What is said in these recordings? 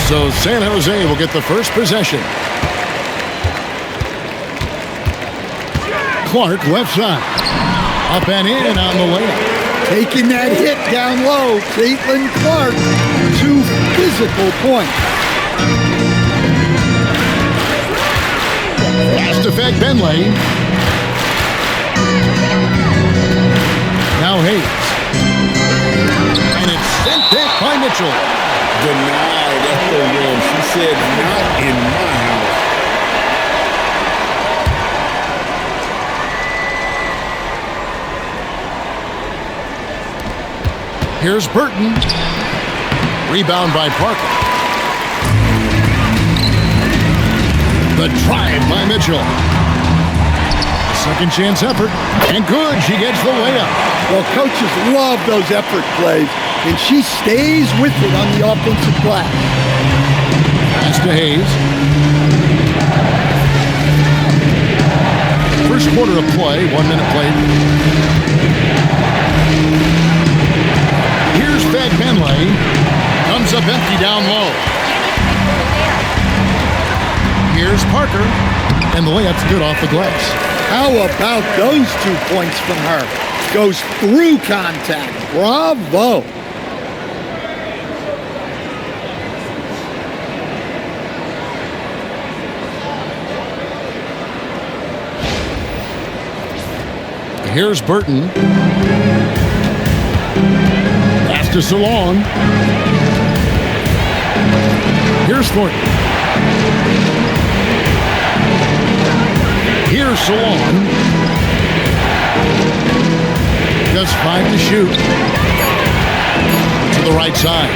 So San Jose will get the first possession. Clark left side. Up and in on the layup. Taking that hit down low, Caitlin Clark, 2 physical points. Last effect, Benley. Now Hayes. And it's sent back by Mitchell. Denied at the rim. She said, not in my house. Here's Burton. Rebound by Parker. The drive by Mitchell. Second chance effort. And good. She gets the layup. Well, coaches love those effort plays, and she stays with it on the offensive glass. Pass to Hayes. First quarter of play. 1 minute played. Here's Fed Benley. Comes up empty down low. Here's Parker. And the layup's good off the glass. How about those 2 points from her? Goes through contact. Bravo. Here's Burton. Pass to Salon. Here's Thornton. Here's Salon. Just 5 to shoot. To the right side.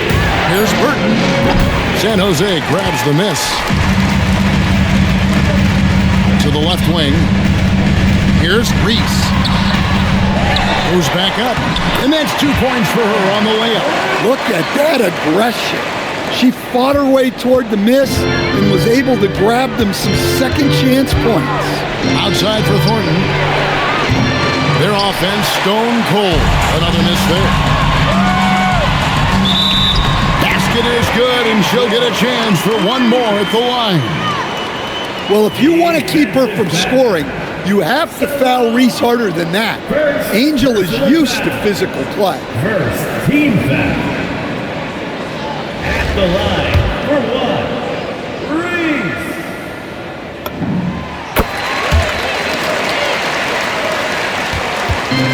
Here's Burton. San Jose grabs the miss. To the left wing. Here's Reese. Goes back up. And that's 2 points for her on the layup. Look at that aggression. She fought her way toward the miss and was able to grab them some second chance points. Outside for Thornton. Their offense stone cold. Another miss there. Basket is good, and she'll get a chance for one more at the line. Well, if you want to keep her from scoring, you have to foul Reese harder than that. Angel is used to physical play. First team foul. At the line for 1, Reese.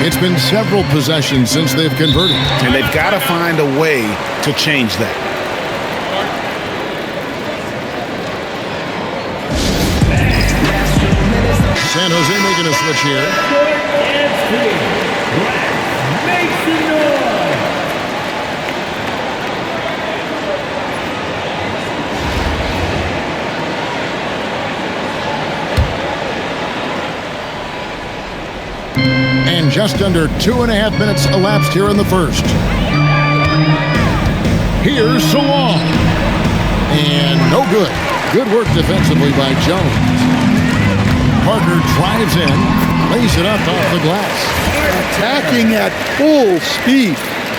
It's been several possessions since they've converted. And they've got to find a way to change that. San Jose making a switch here. Make some noise. And just under 2.5 minutes elapsed here in the first. Here's Salon. And no good. Good work defensively by Jones. Parker drives in, lays it up off the glass. Attacking at full speed.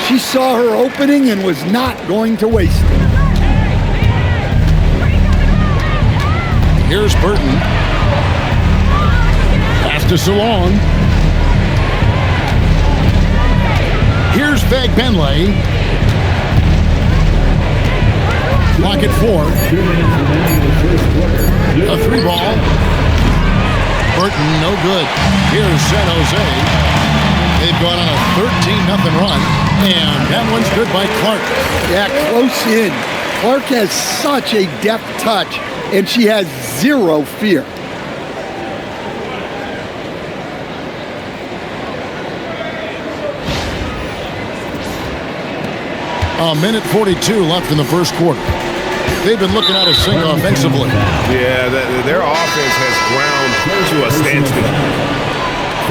She saw her opening and was not going to waste it. Here's Burton. Pass to Salon. Here's Fag Benley. Clock at 4. A 3 ball. Burton, no good. Here's San Jose. They've gone on a 13-0 run, and that one's good by Clark. Yeah, close in. Clark has such a deft touch, and she has zero fear. A minute 42 left in the first quarter. They've been looking out of sync offensively. Yeah, their offense has ground to a standstill.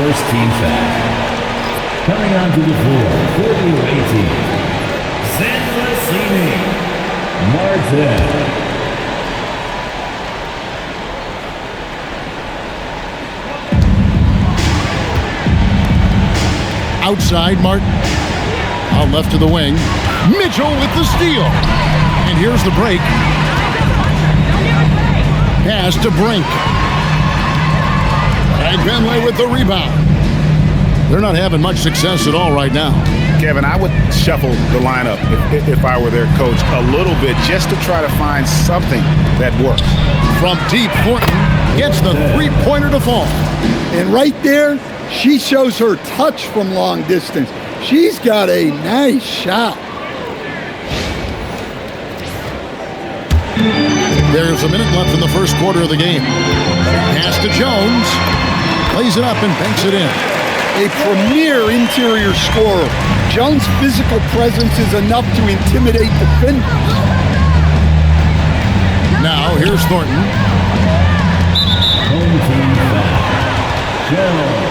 First team foul. Coming onto the floor for the away team, San Jose Martin. Outside, Martin. Out left to the wing. Mitchell with the steal. And here's the break. Pass to Brink. And Benway with the rebound. They're not having much success at all right now. Kevin, I would shuffle the lineup if I were their coach a little bit just to try to find something that works. From deep, Thornton gets the three-pointer to fall. And right there, she shows her touch from long distance. She's got a nice shot. There's a minute left in the first quarter of the game. Pass to Jones. Plays it up and banks it in. A premier interior scorer. Jones' physical presence is enough to intimidate defenders. Now, here's Thornton. Home team foul. Jones.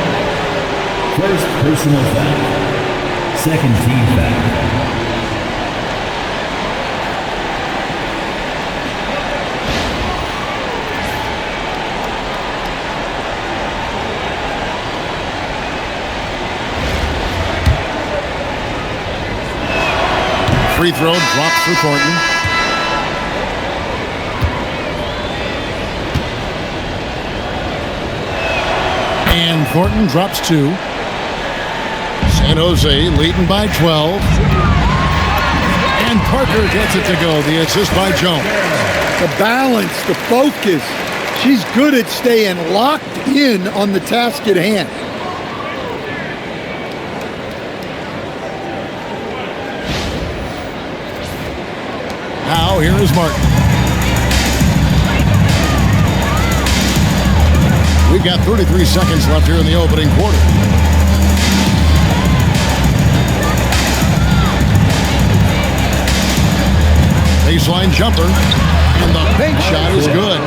First personal foul. Second team foul. Free throw drops for Thornton. And Thornton drops 2. San Jose leading by 12. And Parker gets it to go. The assist by Jones. The balance, the focus. She's good at staying locked in on the task at hand. Now, here is Martin. We've got 33 seconds left here in the opening quarter. Baseline jumper, and the bank shot is good.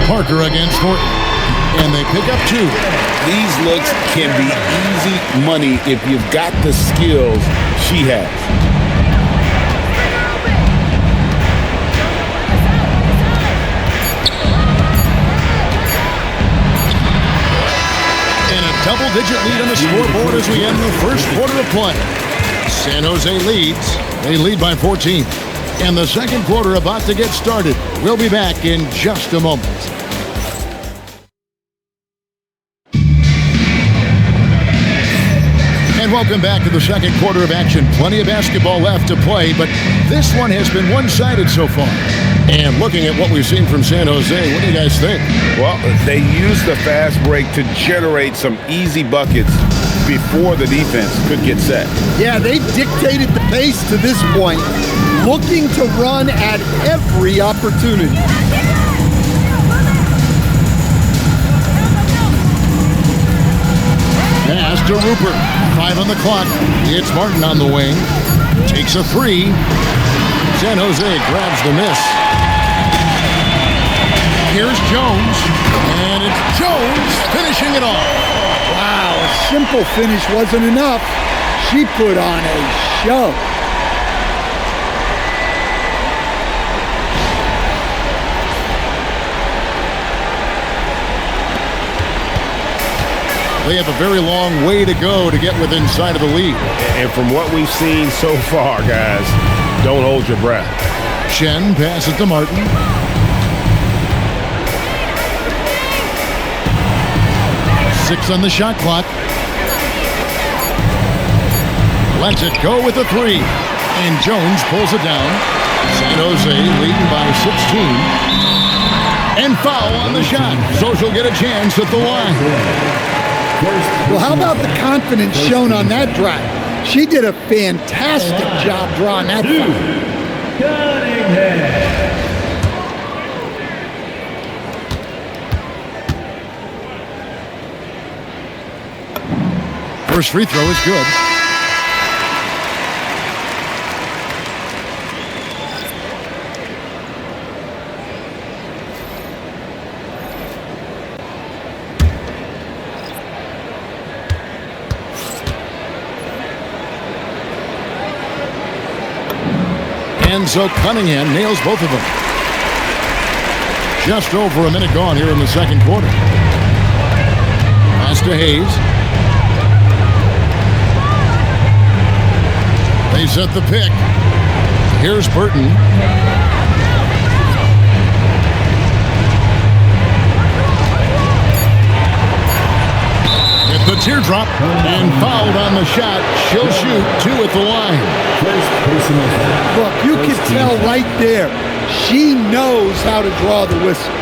Parker against Thornton, and they pick up 2. These looks can be easy money if you've got the skills she has. And a double-digit lead on the scoreboard as we end the first quarter of play. San Jose leads. They lead by 14. And the second quarter about to get started. We'll be back in just a moment. And welcome back to the second quarter of action. Plenty of basketball left to play, but this one has been one-sided so far. And looking at what we've seen from San Jose, what do you guys think? Well, they used the fast break to generate some easy buckets before the defense could get set. Yeah, they dictated the pace to this point, looking to run at every opportunity. Pass to Rupert. 5 on the clock. It's Martin on the wing. Takes a 3. San Jose grabs the miss. Here's Jones. And it's Jones finishing it off. Wow, a simple finish wasn't enough. She put on a show. They have a very long way to go to get within sight of the lead. And from what we've seen so far, guys, don't hold your breath. Shen passes to Martin. Six on the shot clock. Lets it go with a 3. And Jones pulls it down. San Jose leading by 16. And foul on the shot. So she'll get a chance at the line. Well, how about the confidence shown on that drive? She did a fantastic job drawing that foul. First free throw is good. And so Cunningham nails both of them. Just over a minute gone here in the second quarter. Pass to Hayes. They set the pick. Here's Burton. Hit the teardrop and fouled on the shot. She'll shoot 2 at the line. Look, you can tell right there, she knows how to draw the whistle.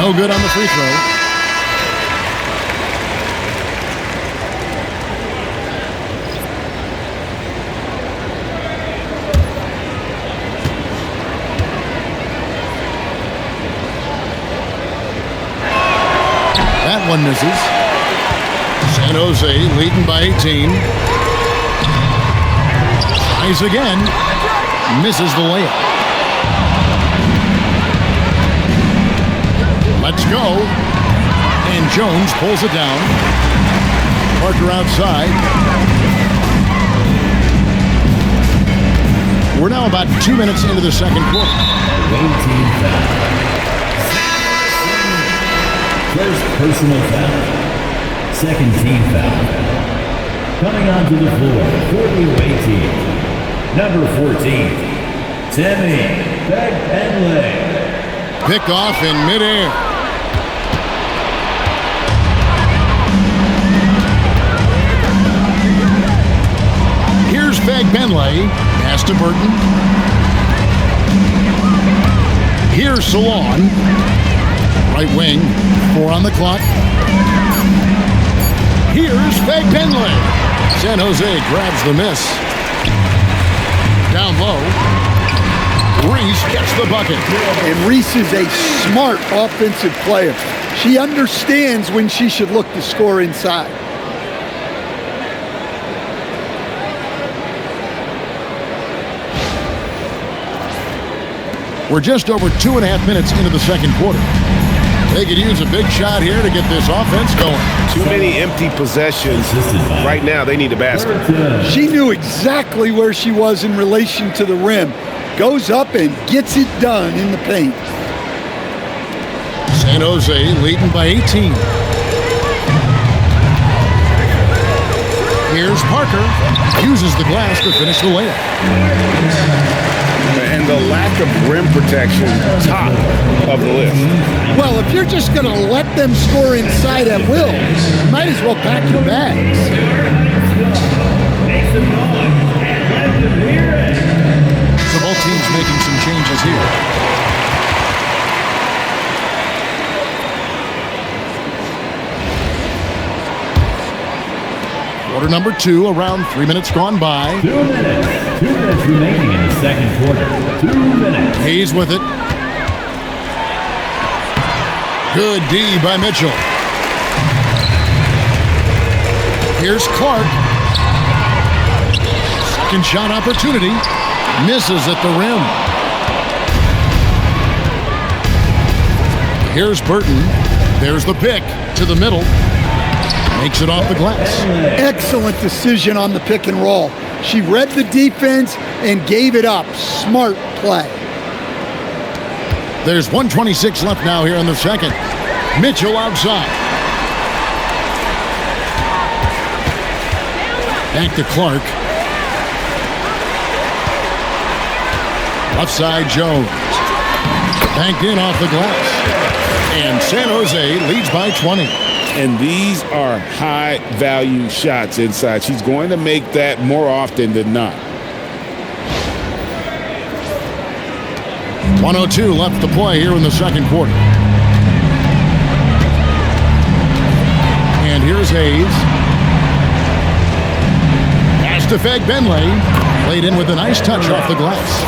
No good on the free throw. That one misses. San Jose leading by 18. Tries again. Misses the layup. Let's go. And Jones pulls it down. Parker outside. We're now about 2 minutes into the second quarter. First personal foul. Second team foul. Coming onto the floor for the away team. Number 14, Tammy Penley. Pick off in midair. Here's Penley. Pass to Burton. Here's Salon. Right wing. 4 on the clock. Here's Penley. San Jose grabs the miss. Down low. Reese gets the bucket. And Reese is a smart offensive player. She understands when she should look to score inside. We're just over 2.5 minutes into the second quarter. They could use a big shot here to get this offense going. Too many empty possessions. Right now, they need a basket. She knew exactly where she was in relation to the rim. Goes up and gets it done in the paint. San Jose leading by 18. Here's Parker. Uses the glass to finish the layup. And the lack of rim protection, top of the list. Well, if you're just going to let them score inside at will, you might as well pack your bags. So both teams making some changes here. Quarter number 2, around 3 minutes gone by. 2 minutes. 2 minutes remaining in the second quarter. 2 minutes. Hayes with it. Good D by Mitchell. Here's Clark. Second shot opportunity. Misses at the rim. Here's Burton. There's the pick to the middle. Makes it off the glass. Excellent decision on the pick and roll. She read the defense and gave it up. Smart play. There's 1:26 left now here in the second. Mitchell outside. Back to Clark. Left side Jones. Banked in off the glass. And San Jose leads by 20. And these are high-value shots inside. She's going to make that more often than not. 1:02 left to play here in the second quarter. And here's Hayes. Pass to Penley. Played in with a nice touch off the glass.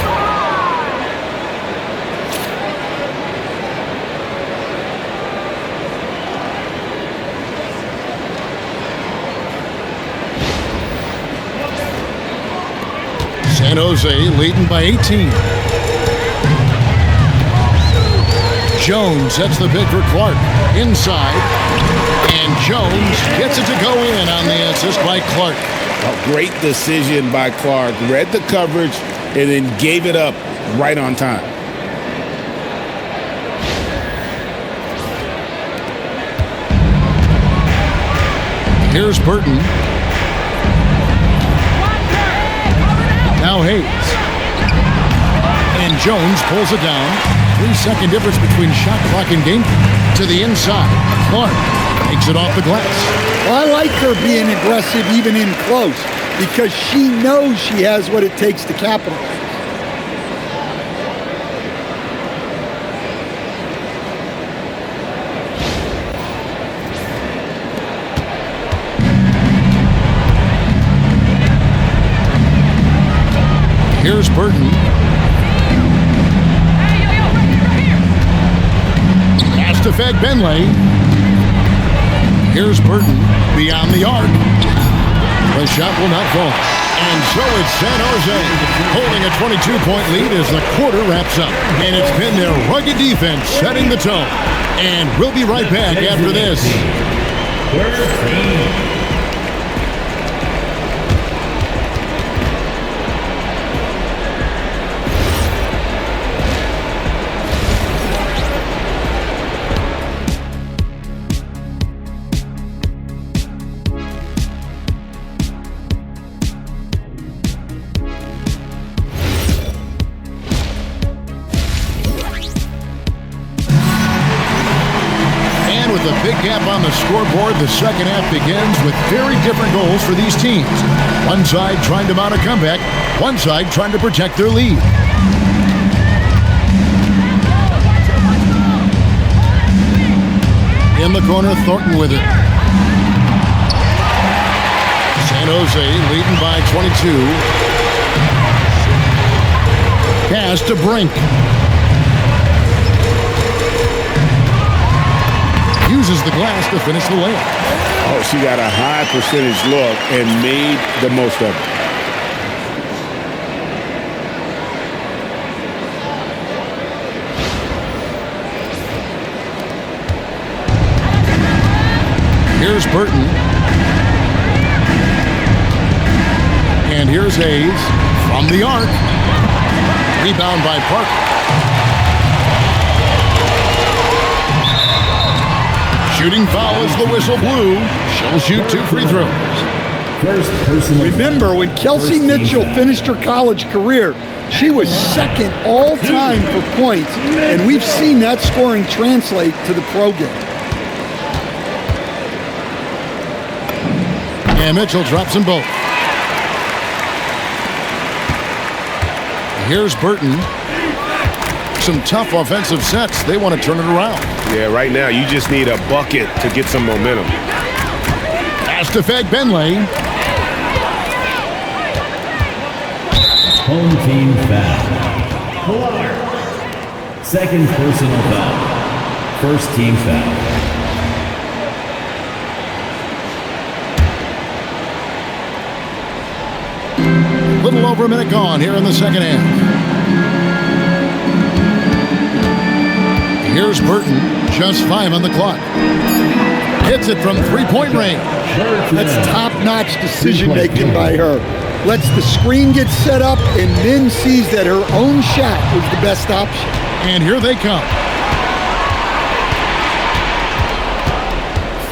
San Jose leading by 18. Jones sets the pick for Clark. Inside. And Jones gets it to go in on the assist by Clark. A great decision by Clark. Read the coverage and then gave it up right on time. Here's Burton. Now Hayes. And Jones pulls it down. 3-second difference between shot clock and game to the inside. Clark takes it off the glass. Well, I like her being aggressive even in close because she knows she has what it takes to capitalize. Here's Burton. Pass to Fed Benley. Here's Burton beyond the arc. The shot will not fall. And so it's San Jose holding a 22-point lead as the quarter wraps up. And it's been their rugged defense setting the tone. And we'll be right back after this. With a big gap on the scoreboard, the second half begins with very different goals for these teams. One side trying to mount a comeback, one side trying to protect their lead. In the corner, Thornton with it. San Jose leading by 22. Pass to Brink. Uses the glass to finish the layup. Oh, she got a high percentage look and made the most of it. Here's Burton. And here's Hayes from the arc. Rebound by Parker. Shooting foul as the whistle blew. She'll shoot 2 free throws. Remember, when Kelsey Mitchell finished her college career, she was second all-time for points, and we've seen that scoring translate to the pro game. And Mitchell drops them both. Here's Burton. Some tough offensive sets. They want to turn it around. Yeah, right now you just need a bucket to get some momentum. Pass to Fed Benley. Home team foul. Second personal foul. First team foul. Little over a minute gone here in the second half. Here's Burton, just 5 on the clock. Hits it from 3-point range. That's top-notch decision-making by her. Lets the screen get set up and then sees that her own shot was the best option. And here they come.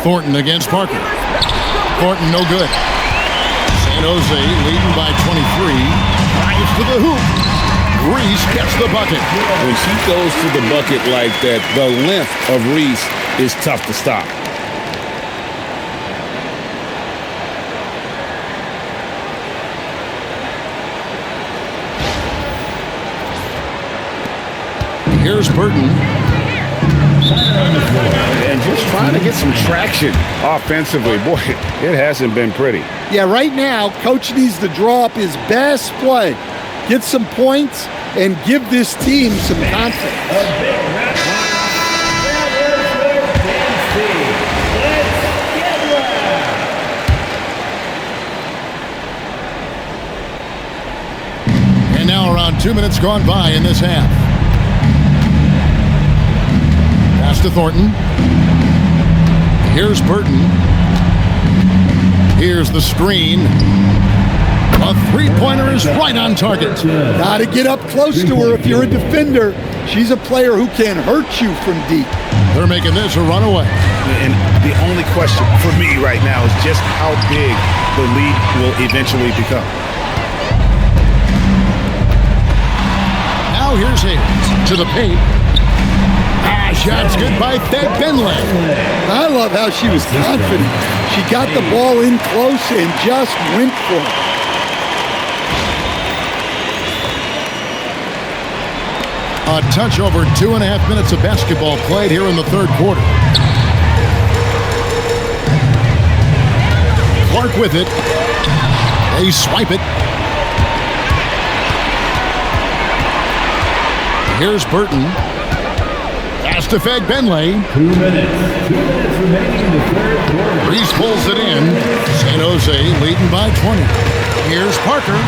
Thornton against Parker. Thornton no good. San Jose leading by 23. Drives to the hoop. Reese gets the bucket. When she goes to the bucket like that, the length of Reese is tough to stop. Here's Burton. And just trying to get some traction offensively. Boy, it hasn't been pretty. Yeah, right now, Coach needs to draw up his best play, get some points, and give this team some confidence. And now around 2 minutes gone by in this half. Pass to Thornton. Here's Burton. Here's the screen. A three-pointer is right on target. Got to get up close to her if you're a defender. She's a player who can hurt you from deep. They're making this a runaway. And the only question for me right now is just how big the lead will eventually become. Now here's Hayes to the paint. Shot's good by Benley. I love how she was confident. She got the ball in close and just went for it. A touch over 2.5 minutes of basketball played here in the third quarter. Clark with it. They swipe it. Here's Burton. Pass to Benley. 2 minutes. 2 minutes remaining in the third quarter. Reese pulls it in. San Jose leading by 20. Here's Parker.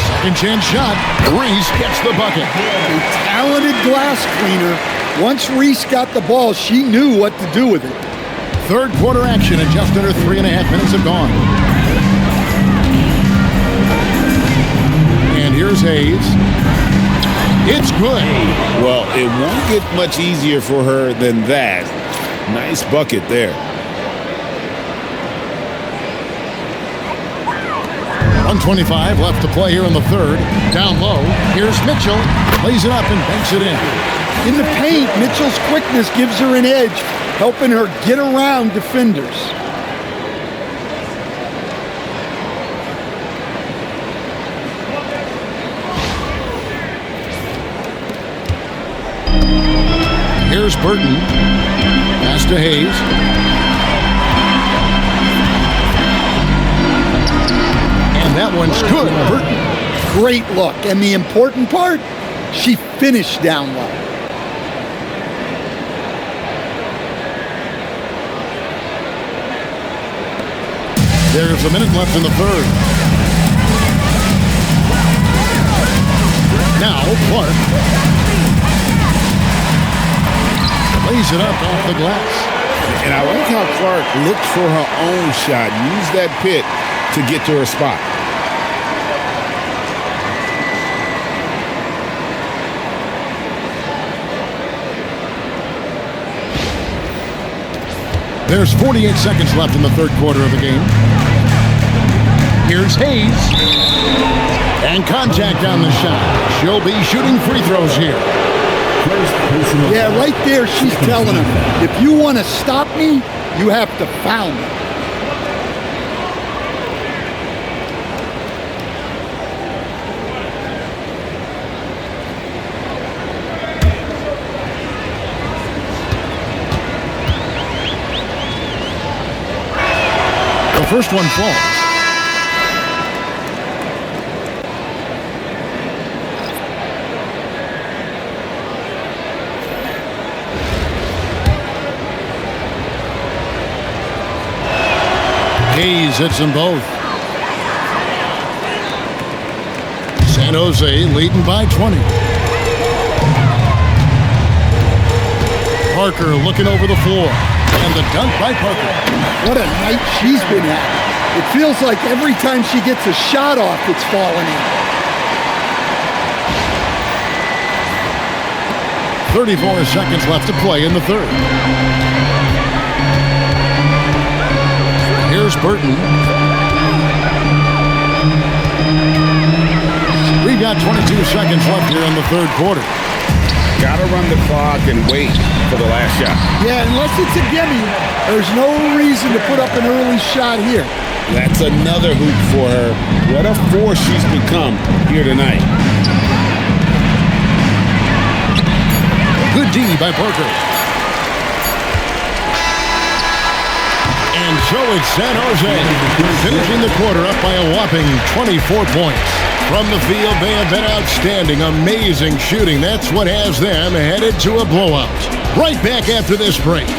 Second chance shot. Reese gets the bucket. A talented glass cleaner. Once Reese got the ball, she knew what to do with it. Third quarter action and just under 3.5 minutes have gone. And here's Hayes. It's good. Well, it won't get much easier for her than that. Nice bucket there. 1:25 left to play here in the third. Down low. Here's Mitchell. Lays it up and banks it in. In the paint, Mitchell's quickness gives her an edge, helping her get around defenders. Here's Burton. Pass to Hayes. And that one's good. Burton. Great look. And the important part, she finished down low. There's a minute left in the third. Now Clark. Lays it up off the glass. And I like how Clark looked for her own shot, used that pit to get to her spot. There's 48 seconds left in the third quarter of the game. Here's Hayes. And contact on the shot. She'll be shooting free throws here. Yeah, right there she's telling him, if you want to stop me, you have to foul me. The first one falls. Hayes hits them both. San Jose leading by 20. Parker looking over the floor. And the dunk by Parker. What a night she's been at. It feels like every time she gets a shot off, it's falling in. 34 seconds left to play in the third. Here's Burton. We've got 22 seconds left here in the third quarter. Gotta run the clock and wait for the last shot. Yeah, unless it's a gimme, there's no reason to put up an early shot here. That's another hoop for her. What a force she's become here tonight. Good D by Parker. And so it's San Jose finishing the quarter up by a whopping 24 points. From the field, they have been outstanding, amazing shooting. That's what has them headed to a blowout. Right back after this break.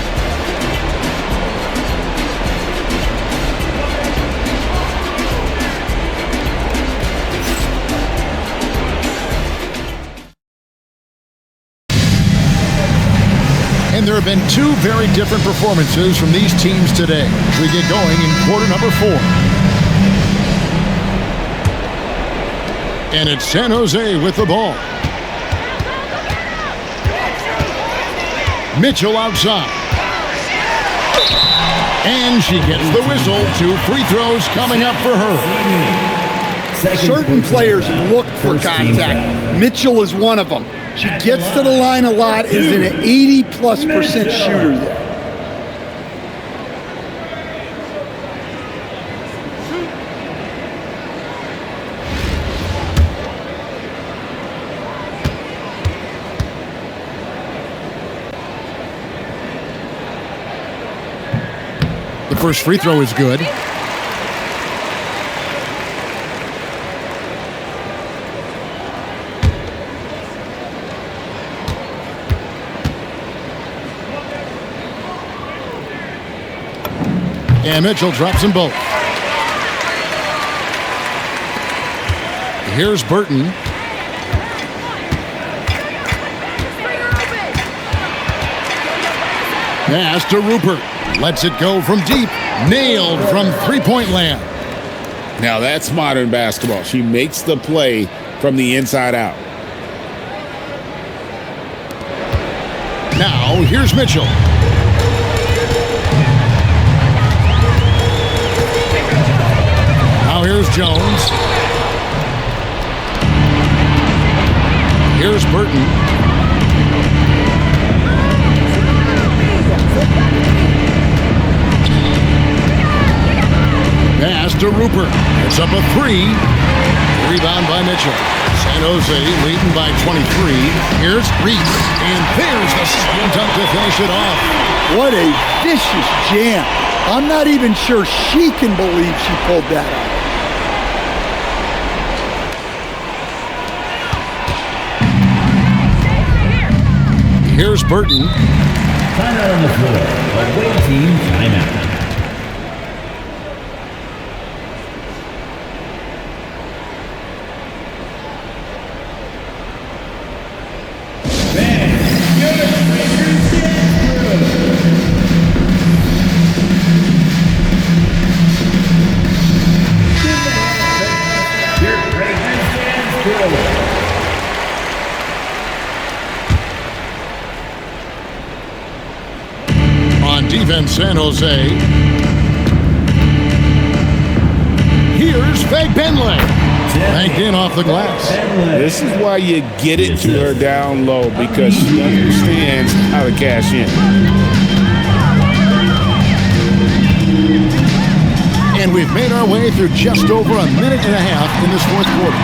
And there have been two very different performances from these teams today. We get going in quarter number 4. And it's San Jose with the ball. Mitchell outside. And she gets the whistle. 2 free throws coming up for her. Certain players look for contact. Mitchell is one of them. She gets to the line a lot, is an 80+% shooter there. The first free throw is good. And Mitchell drops them both. Here's Burton. Pass to Rupert. Lets it go from deep. Nailed from three-point land. Now that's modern basketball. She makes the play from the inside out. Now here's Mitchell. Now here's Jones. Here's Burton. Pass to Rupert. It's up a 3. Rebound by Mitchell. San Jose leading by 23. Here's Reese. And there's the slam dunk to finish it off. What a vicious jam. I'm not even sure she can believe she pulled that off. Here's Burton. Timeout on the floor. Away team timeout. On defense, San Jose. Here's Faye Benley. Banked in off the glass. This is why you get it to her down low, because she understands how to cash in. And we've made our way through just over a minute and a half in this fourth quarter.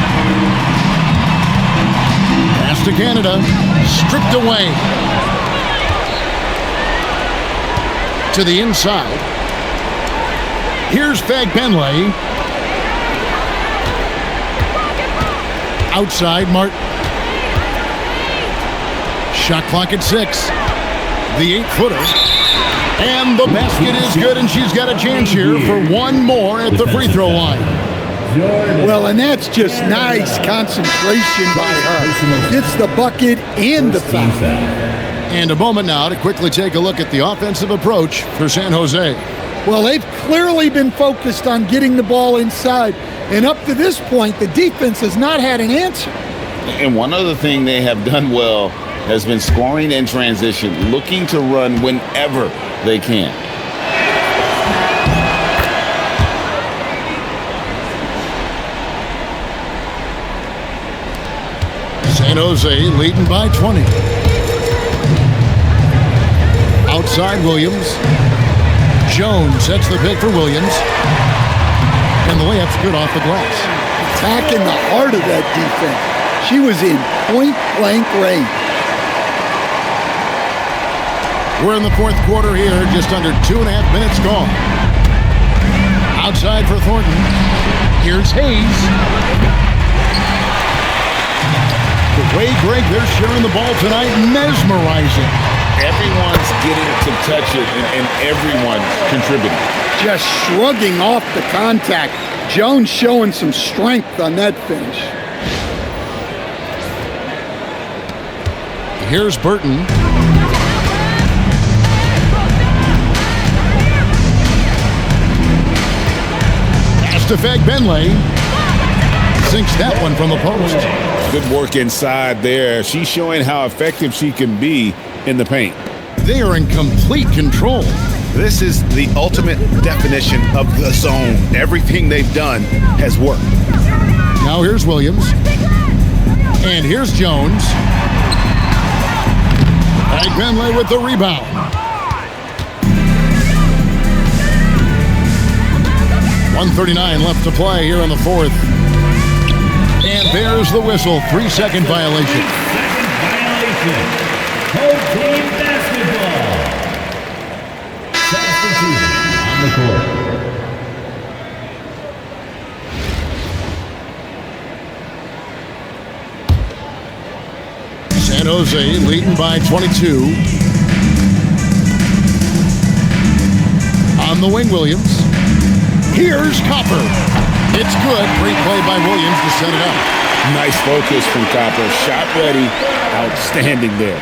Pass to Canada. Stripped away. To the inside. Here's Fag Benley. Outside, Martin. Shot clock at 6. The 8-footer. And the basket is good, and she's got a chance here for one more at the free throw line. Well, and that's just nice concentration by her. Gets the bucket and the foul. And a moment now to quickly take a look at the offensive approach for San Jose. Well, they've clearly been focused on getting the ball inside. And up to this point, the defense has not had an answer. And one other thing they have done well has been scoring in transition, looking to run whenever they can. San Jose leading by 20. Outside Williams. Jones sets the pick for Williams. And the layup's good off the glass. Attacking the heart of that defense. She was in point-blank range. We're in the fourth quarter here, just under 2.5 minutes gone. Outside for Thornton. Here's Hayes. The way, Greg, they're sharing the ball tonight, mesmerizing. Everyone's getting to touch it, and everyone contributing. Just shrugging off the contact. Jones showing some strength on that finish. Here's Burton. to Fagbenle. Sinks that one from the post. Good work inside there. She's showing how effective she can be in the paint. They are in complete control. This is the ultimate definition of the zone. Everything they've done has worked. Now here's Williams. And here's Jones. Fagbenle with the rebound. .139 left to play here in the fourth. And there's the whistle. 3-second violation. 3-second violation. Home team basketball. Substitution on the court. San Jose leading by 22. On the wing, Williams. Here's Copper. It's good. Great play by Williams to set it up. Nice focus from Copper. Shot ready. Outstanding there.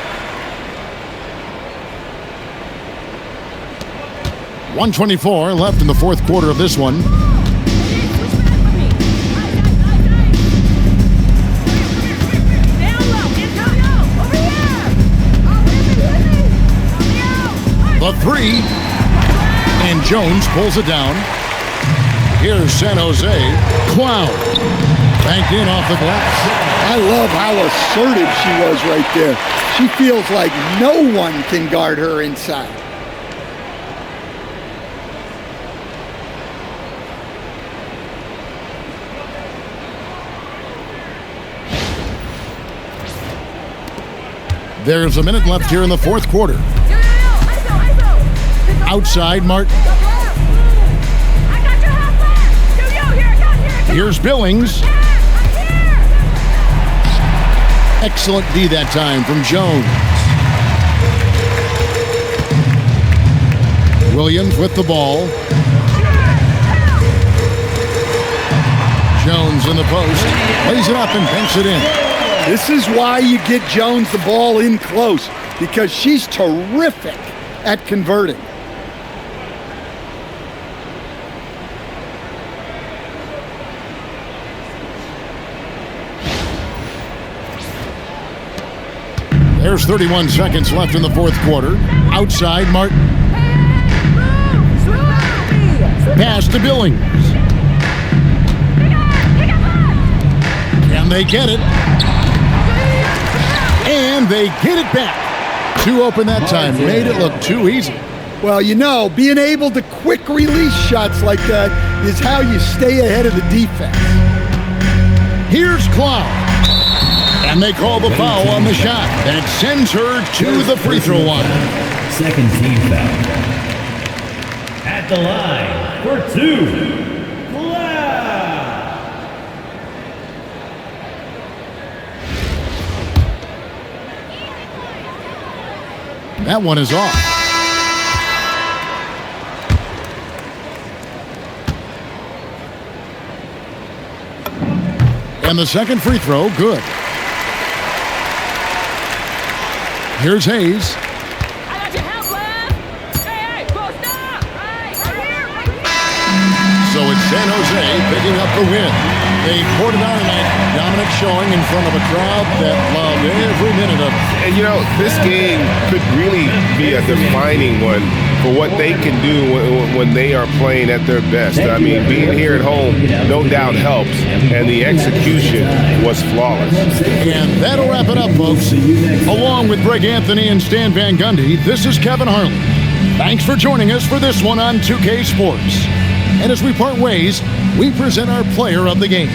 124 left in the fourth quarter of this one. The three. And Jones pulls it down. Here's San Jose. Cloud. Banked in off the glass. I love how assertive she was right there. She feels like no one can guard her inside. There's a minute left here in the fourth quarter. Outside, Martin. Here's Billings. Excellent D that time from Jones. Williams with the ball. Jones in the post. Lays it up and banks it in. This is why you get Jones the ball in close, because she's terrific at converting. There's 31 seconds left in the fourth quarter. Outside, Martin. Pass to Billings. Can they get it? And they get it back. Too open that time. Made it look too easy. Well, you know, being able to quick release shots like that is how you stay ahead of the defense. Here's Cloud. And they call the foul on the shot. That sends her to the free throw line. Second team foul. At the line for two. That one is off. And the second free throw, good. Here's Hayes. I got your help, left. Hey, post up. Right here. So it's San Jose picking up the win. They poured it on tonight. Dominant showing in front of a crowd that loved every minute of it. And, you know, this game could really be a defining one for what they can do when they are playing at their best. I mean, being here at home, no doubt helps, and the execution was flawless. And that'll wrap it up, folks. Along with Greg Anthony and Stan Van Gundy, this is Kevin Harlan. Thanks for joining us for this one on 2K Sports. And as we part ways, we present our player of the game.